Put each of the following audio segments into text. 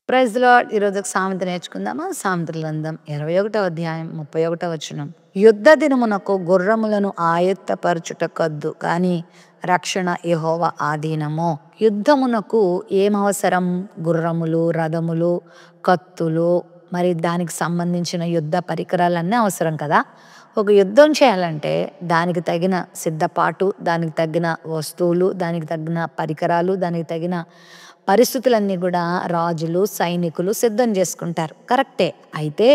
Praise the lord. ఈరోజు ఒక సామెత నేర్చుకుందామా? సామెతల గ్రంథం 21వ అధ్యాయం 31వ వచనం. యుద్ధ దినమునకు గుర్రములను ఆయత్తపరచుటకొద్దు, కానీ రక్షణ యెహోవా ఆధీనము. యుద్ధమునకు ఏమవసరం? గుర్రములు, రథములు, కత్తులు, మరి దానికి సంబంధించిన యుద్ధ పరికరాలన్నీ అవసరం కదా. ఒక యుద్ధం చేయాలంటే దానికి తగిన సిద్ధపాటు, దానికి తగిన వస్తువులు, దానికి తగిన పరికరాలు, దానికి తగిన పరిస్థితులన్నీ కూడా రాజులు, సైనికులు సిద్ధం చేసుకుంటారు. కరెక్టే. అయితే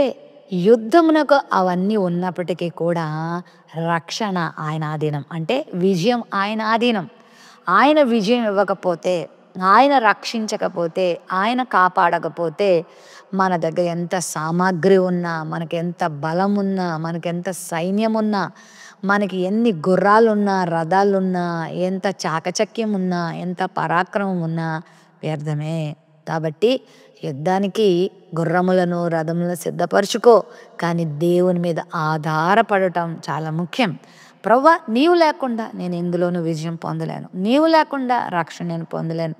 యుద్ధమునకు అవన్నీ ఉన్నప్పటికీ కూడా రక్షణ ఆయన ఆధీనం. అంటే విజయం ఆయన ఆధీనం. ఆయన విజయం ఇవ్వకపోతే, ఆయన రక్షించకపోతే, ఆయన కాపాడకపోతే మన దగ్గర ఎంత సామాగ్రి ఉన్నా, మనకెంత బలం ఉన్నా, మనకెంత సైన్యం ఉన్నా, మనకి ఎన్ని గుర్రాలున్నా, రథాలున్నా, ఎంత చాకచక్యం ఉన్నా, ఎంత పరాక్రమం ఉన్నా వ్యర్థమే. కాబట్టి యుద్ధానికి గుర్రములను, రథములను సిద్ధపరచుకో, కానీ దేవుని మీద ఆధారపడటం చాలా ముఖ్యం. ప్రభువా, నీవు లేకుండా నేను ఎందులోనూ విజయం పొందలేను, నీవు లేకుండా రక్షణ నేను పొందలేను,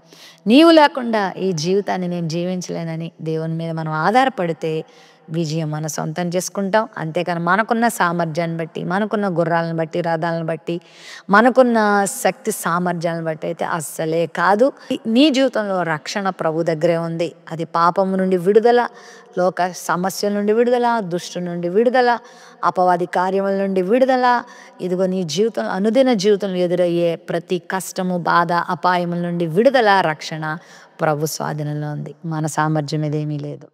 నీవు లేకుండా ఈ జీవితాన్ని నేను జీవించలేనని దేవుని మీద మనం ఆధారపడితే విజయం మనం సొంతం చేసుకుంటాం. అంతేకాని మనకున్న సామర్థ్యాన్ని బట్టి, మనకున్న గుర్రాలను బట్టి, రథాలను బట్టి, మనకున్న శక్తి సామర్థ్యాలను బట్టి అయితే అస్సలే కాదు. నీ జీవితంలో రక్షణ ప్రభు దగ్గరే ఉంది. అది పాపము నుండి విడుదల, లోక సమస్యల నుండి విడుదల, దుష్టు నుండి విడుదల, అపవాది కార్యముల నుండి విడుదల. ఇదిగో నీ జీవితం, అనుదిన జీవితంలో ఎదురయ్యే ప్రతి కష్టము, బాధ, అపాయముల నుండి విడుదల, రక్షణ ప్రభు స్వాధీనంలో ఉంది. మన సామర్థ్యం ఇదేమీ లేదు.